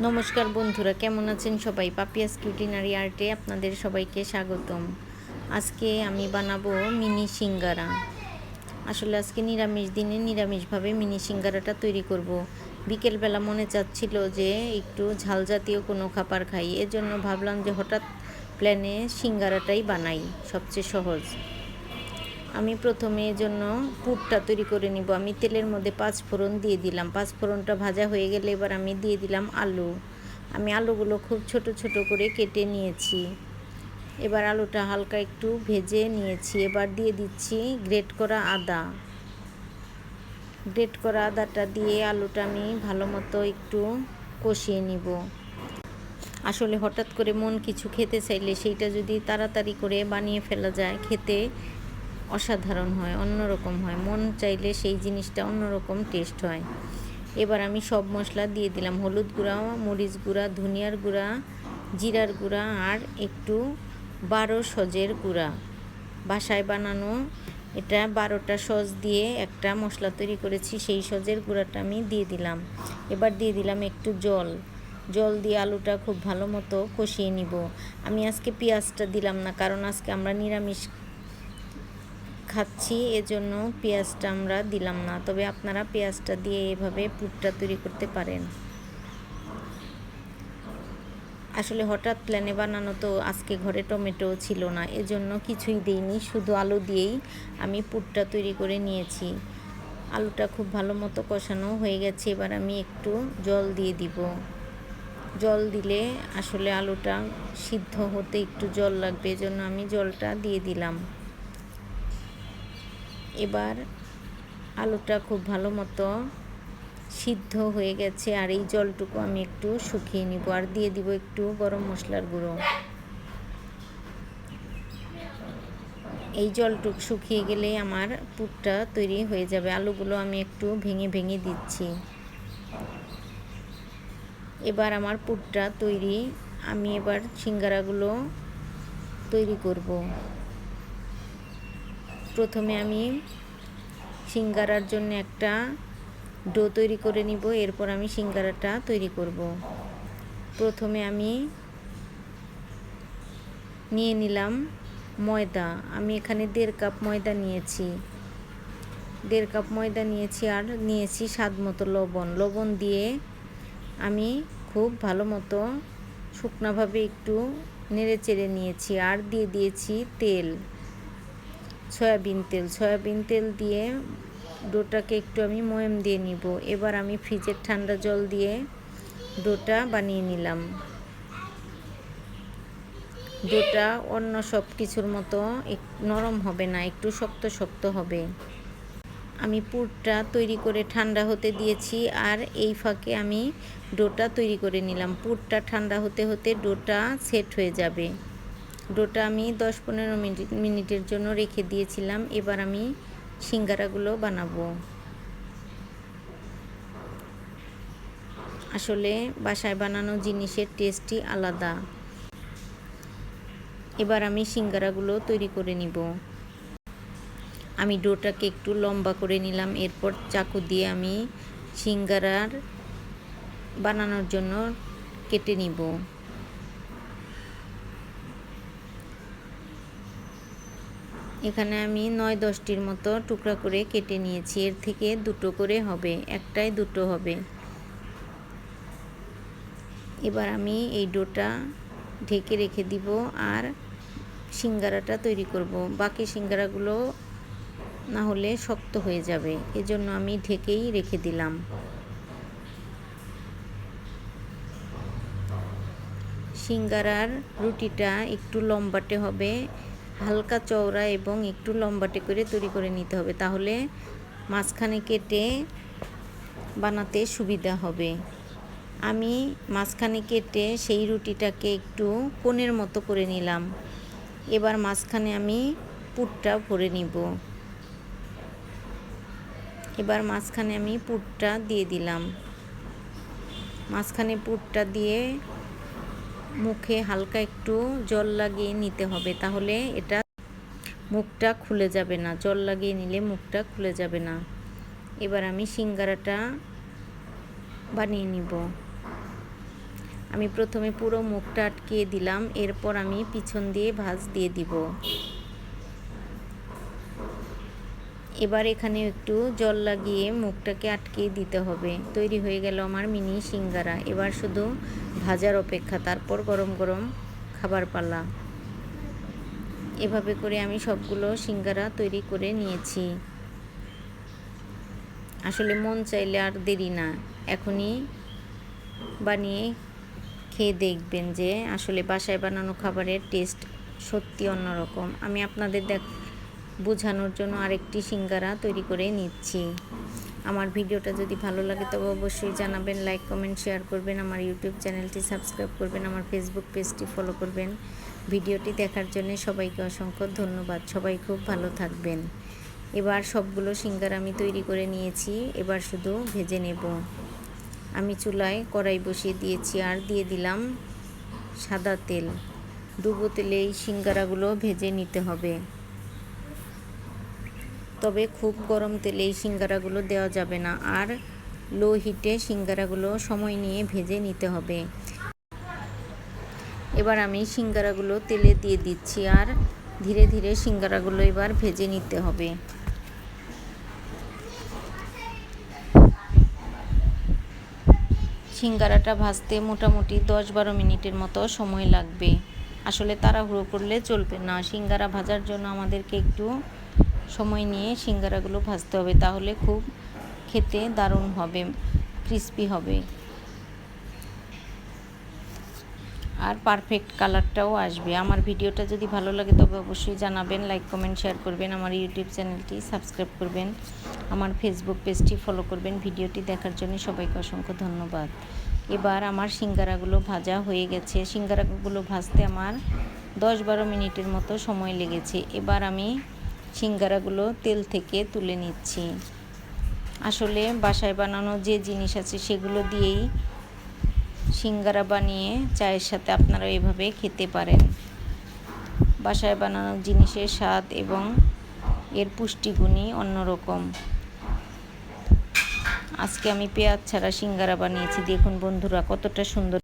নমস্কার বন্ধুরা, কেমন আছেন সবাই? পাপিয়াস কিউটিনারি আর্টে আপনাদের সবাইকে স্বাগতম। আজকে আমি বানাবো মিনি সিঙ্গারা। আসলে আজকে নিরামিষ দিনে নিরামিষভাবে মিনি সিঙ্গারাটা তৈরি করব। বিকেলবেলা মনে চাচ্ছিল যে একটু ঝাল জাতীয় কোনো খাবার খাই, এজন্য ভাবলাম যে হঠাৎ প্ল্যানে সিঙ্গারাটাই বানাই, সবচেয়ে সহজ। আমি প্রথমে এজন্য পুরটা তৈরি করে নিব। আমি তেলের মধ্যে 5 ফোড়ন দিয়ে দিলাম। 5 ফোড়নটা ভাজা হয়ে গেলে এবার আমি দিয়ে দিলাম আলু। আমি আলুগুলো খুব ছোট ছোট করে কেটে নিয়েছি। এবার আলুটা হালকা একটু ভেজে নিয়েছি। এবার দিয়ে দিচ্ছি গ্রেট করা আদা। গ্রেট করা আদাটা দিয়ে আলুটা আমি ভালো মতো একটু কষিয়ে নিব। আসলে হঠাৎ করে মন কিছু খেতে চাইলে সেইটা যদি তাড়াতাড়ি করে বানিয়ে ফেলা যায়, খেতে অসাধারণ হয়, অন্যরকম হয়। মন চাইলে সেই জিনিসটা অন্যরকম টেস্ট হয়। এবার আমি সব মশলা দিয়ে দিলাম। হলুদ গুঁড়া, মরিচ গুঁড়া, ধনিয়ার গুঁড়া, জিরার গুঁড়া আর একটু 12 সজের গুঁড়া। বাসায় বানানো এটা 12টা সজ দিয়ে একটা মশলা তৈরি করেছি, সেই সজের গুঁড়াটা আমি দিয়ে দিলাম। এবার দিয়ে দিলাম একটু জল দিয়ে আলুটা খুব ভালো মতো কষিয়ে নিব। আমি আজকে পেঁয়াজটা দিলাম না, কারণ আজকে আমরা নিরামিষ খাচ্ছি, এজন্য পেঁয়াজটা আমরা দিলাম না। তবে আপনারা পেঁয়াজটা দিয়ে এভাবে পুরটা তৈরি করতে পারেন। আসলে হঠাৎ প্ল্যানে বানানো তো, আজকে ঘরে টমেটো ছিল না, এজন্য কিছুই দিইনি, শুধু আলু দিয়েই আমি পুরটা তৈরি করে নিয়েছি। আলুটা খুব ভালো মতো কষানো হয়ে গেছে। এবার আমি একটু জল দিয়ে দিব। জল দিলে আসলে আলুটা সিদ্ধ হতে একটু জল লাগবে, এজন্য আমি জলটা দিয়ে দিলাম। এবার আলুটা খুব ভালো মতো সিদ্ধ হয়ে গেছে, আর এই জলটুকু আমি একটু শুকিয়ে নিব। আর দিয়ে দিব একটু গরম মশলার গুঁড়ো। এই জলটুকু শুকিয়ে গেলে আমার পুরটা তৈরি হয়ে যাবে। আলুগুলো আমি একটু ভেঙে ভেঙে দিচ্ছি। এবার আমার পুরটা তৈরি। আমি এবার সিঙ্গারাগুলো তৈরি করব। প্রথমে আমি সিঙ্গারার জন্য একটা ডো তৈরি করে নিব, এরপর আমি সিঙ্গারাটা তৈরি করব। প্রথমে আমি নিয়ে নিলাম ময়দা। আমি এখানে 1.5 কাপ ময়দা নিয়েছি। 1.5 কাপ ময়দা নিয়েছি, আর নিয়েছি স্বাদ মতো লবণ দিয়ে আমি খুব ভালো মতো শুকনাভাবে একটু নেড়ে চেড়ে নিয়েছি। আর দিয়ে দিয়েছি সয়াবিন তেল দিয়ে ডোটাকে একটু আমি ময়াম দিয়ে নিব। এবার আমি ফ্রিজের ঠান্ডা জল দিয়ে ডোটা বানিয়ে নিলাম। ডোটা অন্য সব কিছুর মতো নরম হবে না, একটু শক্ত শক্ত হবে। আমি পুরটা তৈরি করে ঠান্ডা হতে দিয়েছি, আর এই ফাঁকে আমি ডোটা তৈরি করে নিলাম। পুরটা ঠান্ডা হতে হতে ডোটা সেট হয়ে যাবে। ডোটা আমি 10-15 মিনিটের জন্য রেখে দিয়েছিলাম। এবার আমি সিঙ্গারাগুলো বানাবো। আসলে বাসায় বানানো জিনিসের টেস্টই আলাদা। এবার আমি সিঙ্গারাগুলো তৈরি করে নিব। আমি ডোটাকে একটু লম্বা করে নিলাম। এরপর চাকু দিয়ে আমি সিঙ্গারার বানানোর জন্য কেটে নিব। এখানে আমি 9-10টির মতো টুকরা করে কেটে নিয়েছি। এর থেকে 2টো করে হবে, একটাই 2টো হবে। এবার আমি এই ডোটা ঢেকে রেখে দিব, আর সিঙ্গারাটা তৈরি করব। বাকি সিঙ্গারাগুলো না হলে শক্ত হয়ে যাবে, এজন্য আমি ঢেকেই রেখে দিলাম। সিঙ্গারার রুটিটা একটু লম্বাটে হবে, হালকা চওড়া এবং একটু লম্বাটে করে তৈরি করে নিতে হবে, তাহলে মাঝখানে কেটে বানাতে সুবিধা হবে। আমি মাঝখানে কেটে সেই রুটিটাকে একটু কোণের মতো করে নিলাম। এবার মাঝখানে আমি পুরটা ভরে নিব। এবার মাঝখানে আমি পুরটা দিয়ে দিলাম। মাঝখানে পুরটা দিয়ে মুখে হালকা একটু জল লাগিয়ে নিতে হবে, তাহলে এটা মুখটা খুলে যাবে না। জল লাগিয়ে নিলে মুখটা খুলে যাবে না। এবার আমি সিঙ্গারাটা বানিয়ে নিব। আমি প্রথমে পুরো মুখটা আটকিয়ে দিলাম, এরপর আমি পিছন দিয়ে ভাঁজ দিয়ে দিব। এবার এখানে একটু জল লাগিয়ে মুখটাকে আটকিয়ে দিতে হবে। তৈরি হয়ে গেল আমার মিনি সিঙ্গারা। এবার শুধু ভাজার অপেক্ষা, তারপর গরম গরম খাবার পালা। এভাবে করে আমি সবগুলো সিঙ্গারা তৈরি করে নিয়েছি। আসলে মন চাইলে আর দেরি না, এখনই বানিয়ে খেয়ে দেখবেন যে আসলে বাসায় বানানো খাবারের টেস্ট সত্যি অন্যরকম। আমি আপনাদের বোঝানোর জন্য আরেকটি সিঙ্গারা তৈরি করে নিচ্ছি। আমার ভিডিওটা যদি ভালো লাগে তবে অবশ্যই জানাবেন, লাইক কমেন্ট শেয়ার করবেন, আমার ইউটিউব চ্যানেলটি সাবস্ক্রাইব করবেন, আমার ফেসবুক পেজটি ফলো করবেন। ভিডিওটি দেখার জন্য সবাইকে অসংখ্য ধন্যবাদ। সবাই খুব ভালো থাকবেন। এবার সবগুলো সিঙ্গারা আমি তৈরি করে নিয়েছি, এবার শুধু ভেজে নেব। আমি চুলায় কড়াই বসিয়ে দিয়েছি আর দিয়ে দিলাম সাদা তেল। ডুবো তেলে এই সিঙ্গারাগুলো ভেজে নিতে হবে, তবে খুব গরম তেলে এই সিঙ্গারাগুলো দেওয়া যাবে না, আর লো হিটে সিঙ্গারাগুলো সময় নিয়ে ভেজে নিতে হবে। এবার আমি সিঙ্গারাগুলো তেলে দিয়ে দিচ্ছি আর ধীরে ধীরে সিঙ্গারাগুলো এবার ভেজে নিতে হবে। সিঙ্গারাটা ভাজতে মোটামুটি 10-12 মিনিটের মতো সময় লাগবে। আসলে তাড়াহুড়ো করলে চলবে না, সিঙ্গারা ভাজার জন্য আমাদেরকে একটু সময় নিয়ে সিঙ্গারাগুলো ভাজতে হবে, তাহলে খুব খেতে দারুণ হবে, ক্রিস্পি হবে আর পারফেক্ট কালারটাও আসবে। আমার ভিডিওটা যদি ভালো লাগে তবে অবশ্যই জানাবেন, লাইক কমেন্ট শেয়ার করবেন, আমার ইউটিউব চ্যানেলটি সাবস্ক্রাইব করবেন, আমার ফেসবুক পেজটি ফলো করবেন। ভিডিওটি দেখার জন্য সবাইকে অসংখ্য ধন্যবাদ। এবার আমার সিঙ্গারাগুলো ভাজা হয়ে গেছে। সিঙ্গারাগুলো ভাজতে আমার 10-12 মিনিটের মতো সময় লেগেছে। এবার আমি সিঙ্গারাগুলো তেল থেকে তুলে নিচ্ছি। আসলে বাসায় বানানো যে জিনিস আছে সেগুলো দিয়েই সিঙ্গারা বানিয়ে চায়ের সাথে আপনারা এভাবে খেতে পারেন। বাসায় বানানো জিনিসের স্বাদ এবং এর পুষ্টিগুণই অন্যরকম। আজকে আমি পেঁয়াজ ছাড়া সিঙ্গারা বানিয়েছি। দেখুন বন্ধুরা, কতটা সুন্দর।